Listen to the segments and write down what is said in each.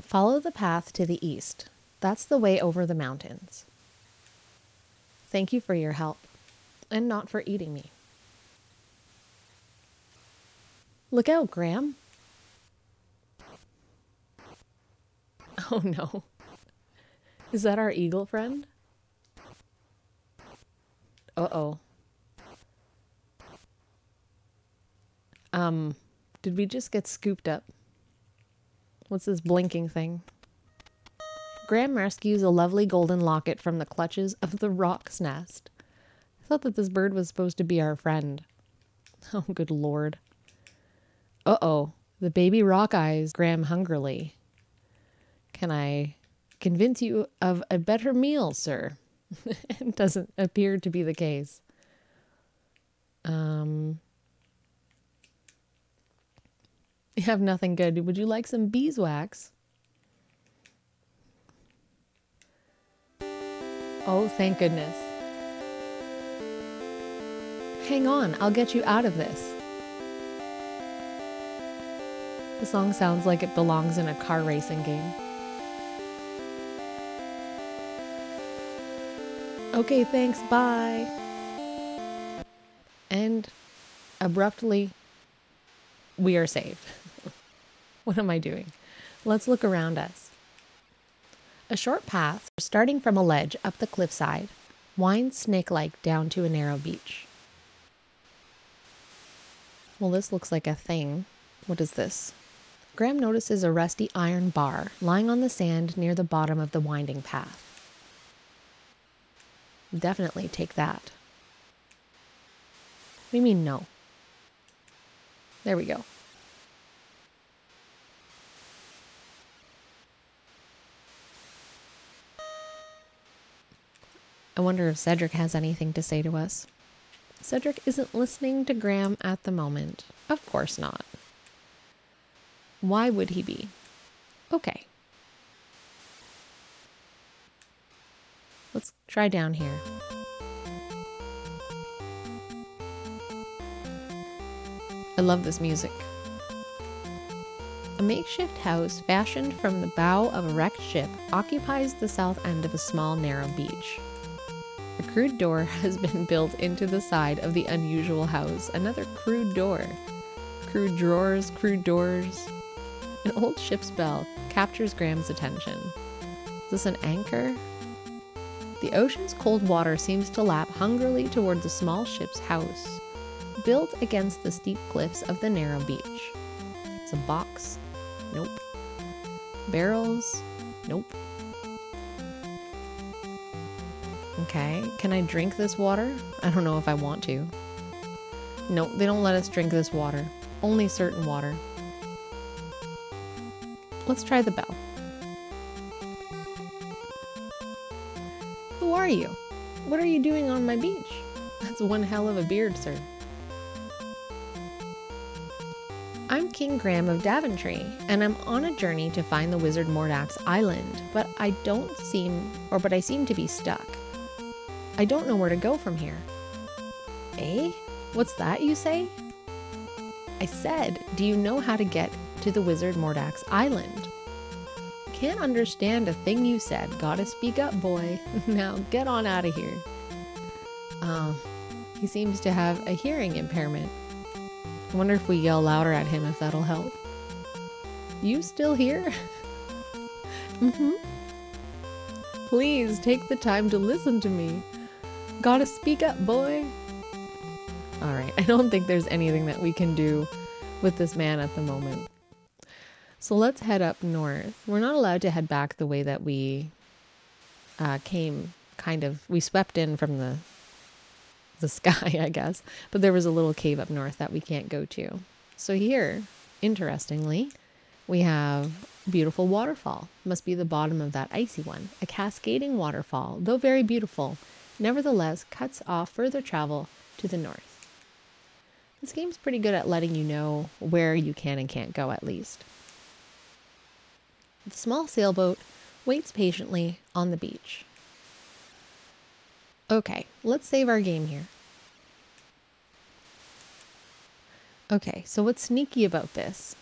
Follow the path to the east. That's the way over the mountains. Thank you for your help, and not for eating me. Look out, Graham. Oh no. Is that our eagle friend? Uh-oh. Did we just get scooped up? What's this blinking thing? Graham rescues a lovely golden locket from the clutches of the roc's nest. I thought that this bird was supposed to be our friend. Oh, good lord. Uh-oh. The baby rock eyes Graham hungrily. Can I convince you of a better meal, sir? It doesn't appear to be the case. You have nothing good. Would you like some beeswax? Oh, thank goodness. Hang on, I'll get you out of this. The song sounds like it belongs in a car racing game. Okay, thanks, bye. And abruptly, we are saved. What am I doing? Let's look around us. A short path, starting from a ledge up the cliffside, winds snake-like down to a narrow beach. Well, this looks like a thing. What is this? Graham notices a rusty iron bar lying on the sand near the bottom of the winding path. Definitely take that. What do you mean, no? There we go. I wonder if Cedric has anything to say to us. Cedric isn't listening to Graham at the moment. Of course not. Why would he be? Okay. Let's try down here. I love this music. A makeshift house fashioned from the bow of a wrecked ship occupies the south end of a small, narrow beach. A crude door has been built into the side of the unusual house. Another crude door. Crude drawers, crude doors. An old ship's bell captures Graham's attention. Is this an anchor? The ocean's cold water seems to lap hungrily toward the small ship's house, built against the steep cliffs of the narrow beach. It's a box. Nope. Barrels. Nope. Okay, can I drink this water? I don't know if I want to. No, they don't let us drink this water. Only certain water. Let's try the bell. Who are you? What are you doing on my beach? That's one hell of a beard, sir. I'm King Graham of Daventry, and I'm on a journey to find the wizard Mordack Island, but I seem to be stuck. I don't know where to go from here. Eh? What's that you say? I said, do you know how to get to the wizard Mordack Island? Can't understand a thing you said. Gotta speak up, boy. Now get on out of here. He seems to have a hearing impairment. I wonder if we yell louder at him if that'll help. You still here? Mm-hmm. Please take the time to listen to me. Gotta speak up, boy. Alright, I don't think there's anything that we can do with this man at the moment. So let's head up north. We're not allowed to head back the way that we came, kind of. We swept in from the sky, I guess. But there was a little cave up north that we can't go to. So here, interestingly, we have a beautiful waterfall. Must be the bottom of that icy one. A cascading waterfall, though very beautiful, nevertheless cuts off further travel to the north. This game's pretty good at letting you know where you can and can't go, at least. The small sailboat waits patiently on the beach. Okay, let's save our game here. Okay, so what's sneaky about this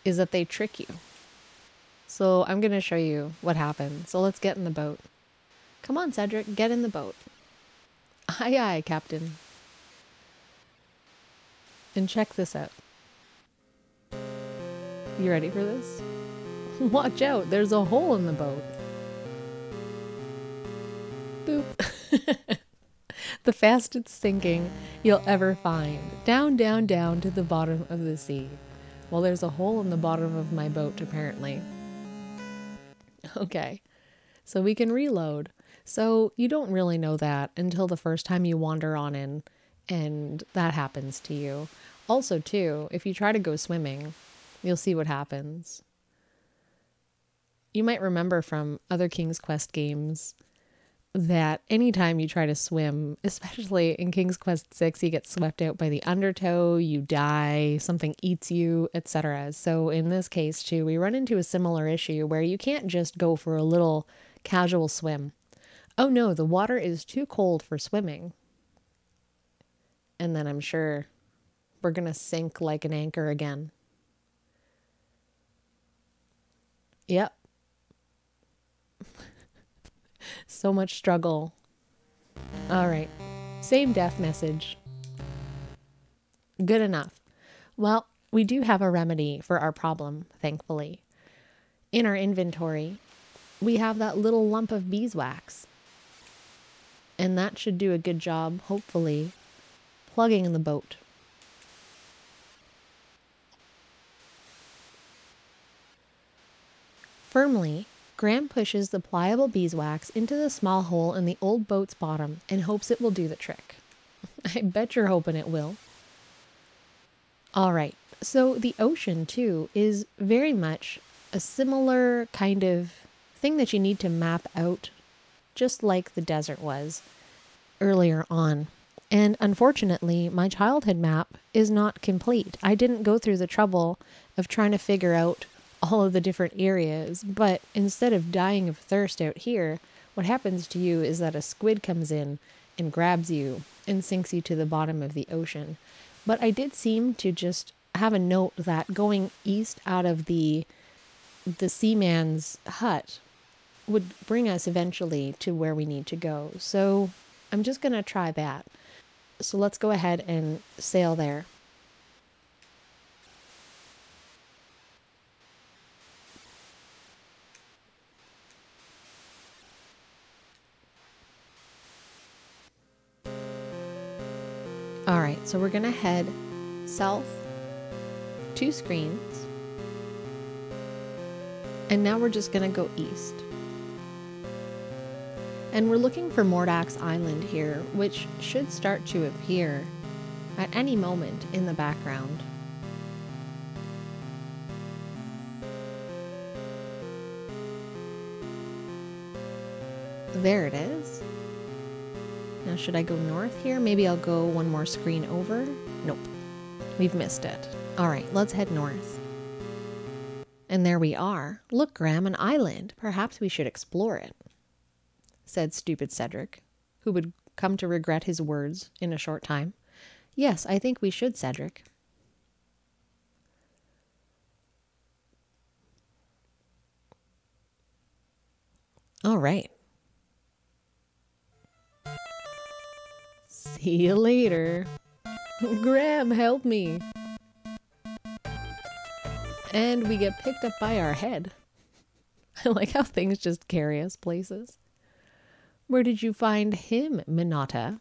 is that they trick you. So I'm going to show you what happened. So let's get in the boat. Come on, Cedric, get in the boat. Aye, aye, Captain. And check this out. You ready for this? Watch out, there's a hole in the boat. Boop. The fastest sinking you'll ever find. Down, down, down to the bottom of the sea. Well, there's a hole in the bottom of my boat, apparently. Okay, so we can reload. So you don't really know that until the first time you wander on in, and that happens to you. Also, too, if you try to go swimming, you'll see what happens. You might remember from other King's Quest games that anytime you try to swim, especially in King's Quest 6, you get swept out by the undertow, you die, something eats you, etc. So in this case too, we run into a similar issue where you can't just go for a little casual swim. Oh no, the water is too cold for swimming. And then I'm sure we're going to sink like an anchor again. Yep. So much struggle. All right. Same death message. Good enough. Well, we do have a remedy for our problem, thankfully. In our inventory, we have that little lump of beeswax. And that should do a good job, hopefully, plugging in the boat. Firmly, Graham pushes the pliable beeswax into the small hole in the old boat's bottom and hopes it will do the trick. I bet you're hoping it will. All right, so the ocean, too, is very much a similar kind of thing that you need to map out, just like the desert was earlier on. And unfortunately, my childhood map is not complete. I didn't go through the trouble of trying to figure out all of the different areas, but instead of dying of thirst out here, what happens to you is that a squid comes in and grabs you and sinks you to the bottom of the ocean. But I did seem to just have a note that going east out of the seaman's hut would bring us eventually to where we need to go. So I'm just going to try that. So let's go ahead and sail there. All right, so we're gonna head south, 2 screens, and now we're just gonna go east. And we're looking for Mordack Island here, which should start to appear at any moment in the background. There it is. Now, should I go north here? Maybe I'll go one more screen over. Nope. We've missed it. All right, let's head north. And there we are. Look, Graham, an island. Perhaps we should explore it, said stupid Cedric, who would come to regret his words in a short time. Yes, I think we should, Cedric. All right. See you later. Graham, help me. And we get picked up by our head. I like how things just carry us places. Where did you find him, Minata?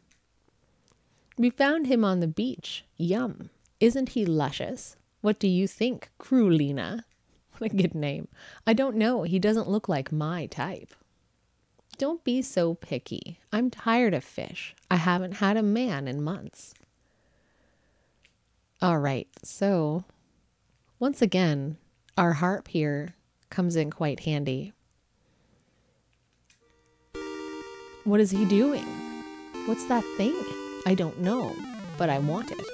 We found him on the beach. Yum. Isn't he luscious? What do you think, Crulina? What a good name. I don't know. He doesn't look like my type. Don't be so picky. I'm tired of fish. I haven't had a man in months. All right, so once again, our harp here comes in quite handy. What is he doing? What's that thing? I don't know, but I want it.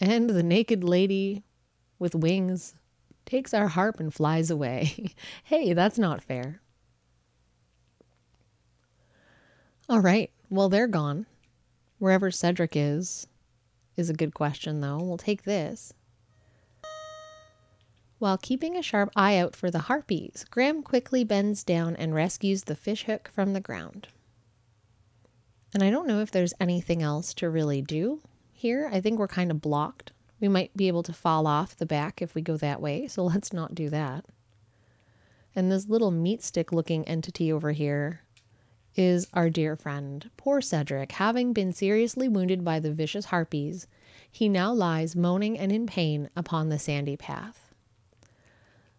And the naked lady with wings takes our harp and flies away. Hey, that's not fair. All right, well, they're gone. Wherever Cedric is a good question, though. We'll take this. While keeping a sharp eye out for the Harpies, Graham quickly bends down and rescues the fishhook from the ground. And I don't know if there's anything else to really do here. I think we're kind of blocked. We might be able to fall off the back if we go that way, so let's not do that. And this little meat stick looking entity over here is our dear friend. Poor Cedric, having been seriously wounded by the vicious Harpies, he now lies moaning and in pain upon the sandy path.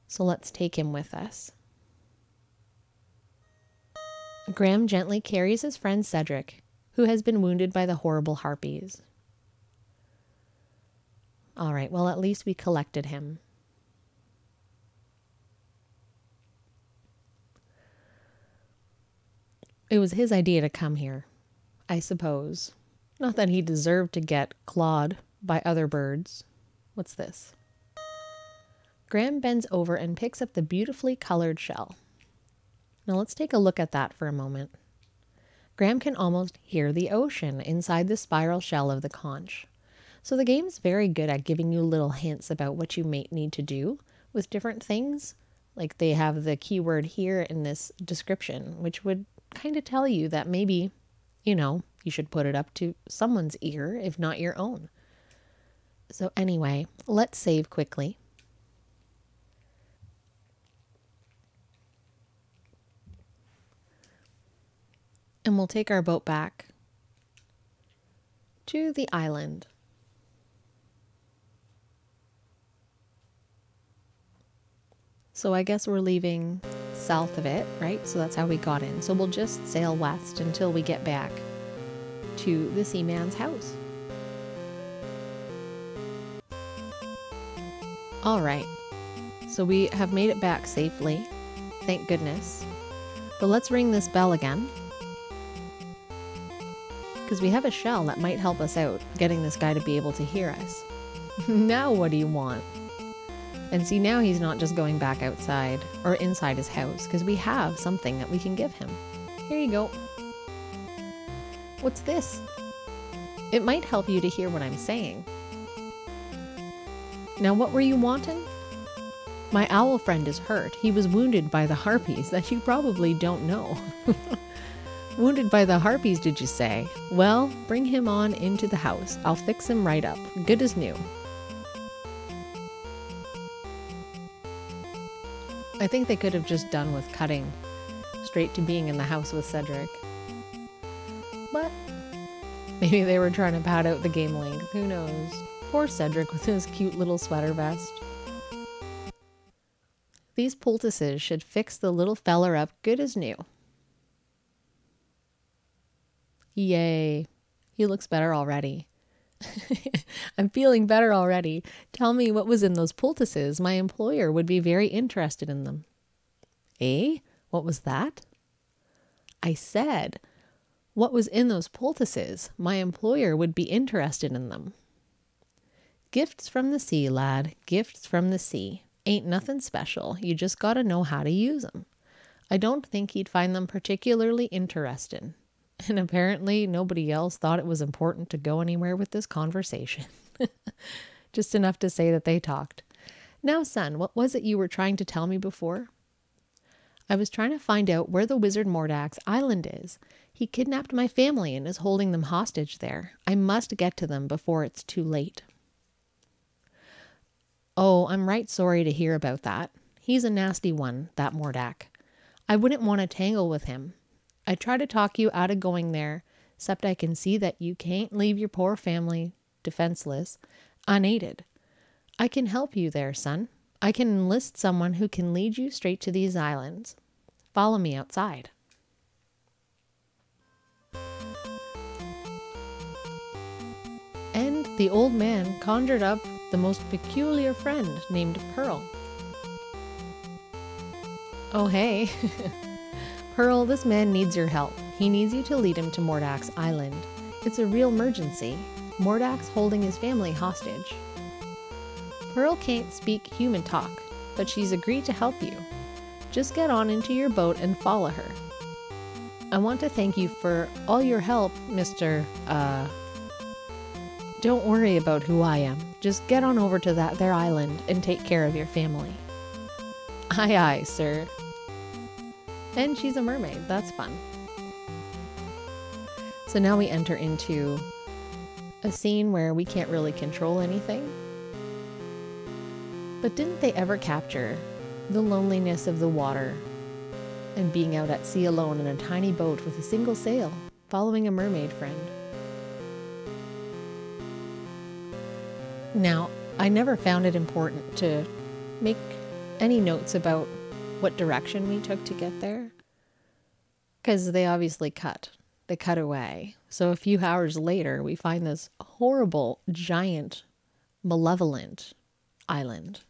So let's take him with us. Graham gently carries his friend Cedric, who has been wounded by the horrible Harpies. All right, well, at least we collected him. It was his idea to come here, I suppose. Not that he deserved to get clawed by other birds. What's this? Graham bends over and picks up the beautifully colored shell. Now let's take a look at that for a moment. Graham can almost hear the ocean inside the spiral shell of the conch. So the game's very good at giving you little hints about what you may need to do with different things. Like they have the keyword here in this description, which would kind of tell you that maybe, you should put it up to someone's ear, if not your own. So anyway, let's save quickly. And we'll take our boat back to the island. So I guess we're leaving south of it, right? So that's how we got in. So we'll just sail west until we get back to the seaman's house. All right. So we have made it back safely. Thank goodness. But let's ring this bell again, because we have a shell that might help us out getting this guy to be able to hear us. Now what do you want? And see, now he's not just going back outside or inside his house, because we have something that we can give him. Here you go. What's this? It might help you to hear what I'm saying. Now, what were you wanting? My owl friend is hurt. He was wounded by the Harpies that you probably don't know. Wounded by the Harpies, did you say? Well, bring him on into the house. I'll fix him right up. Good as new. I think they could have just done with cutting straight to being in the house with Cedric. But maybe they were trying to pad out the game length. Who knows? Poor Cedric with his cute little sweater vest. These poultices should fix the little feller up good as new. Yay. He looks better already. I'm feeling better already. Tell me what was in those poultices. My employer would be very interested in them. Eh? What was that? I said, what was in those poultices? My employer would be interested in them. Gifts from the sea, lad. Gifts from the sea. Ain't nothing special. You just gotta know how to use them. I don't think he'd find them particularly interesting. And apparently nobody else thought it was important to go anywhere with this conversation. Just enough to say that they talked. Now, son, what was it you were trying to tell me before? I was trying to find out where the wizard Mordack's Island is. He kidnapped my family and is holding them hostage there. I must get to them before it's too late. Oh, I'm right sorry to hear about that. He's a nasty one, that Mordack. I wouldn't want to tangle with him. I try to talk you out of going there, except I can see that you can't leave your poor family defenseless, unaided. I can help you there, son. I can enlist someone who can lead you straight to these islands. Follow me outside. And the old man conjured up the most peculiar friend named Pearl. Oh, hey. Pearl, this man needs your help. He needs you to lead him to Mordack's Island. It's a real emergency. Mordack's holding his family hostage. Pearl can't speak human talk, but she's agreed to help you. Just get on into your boat and follow her. I want to thank you for all your help, Mr. Don't worry about who I am. Just get on over to their island and take care of your family. Aye, aye, sir. And she's a mermaid. That's fun. So now we enter into a scene where we can't really control anything. But didn't they ever capture the loneliness of the water and being out at sea alone in a tiny boat with a single sail, following a mermaid friend? Now, I never found it important to make any notes about what direction we took to get there, because they obviously cut. They cut away. So a few hours later, we find this horrible, giant, malevolent island.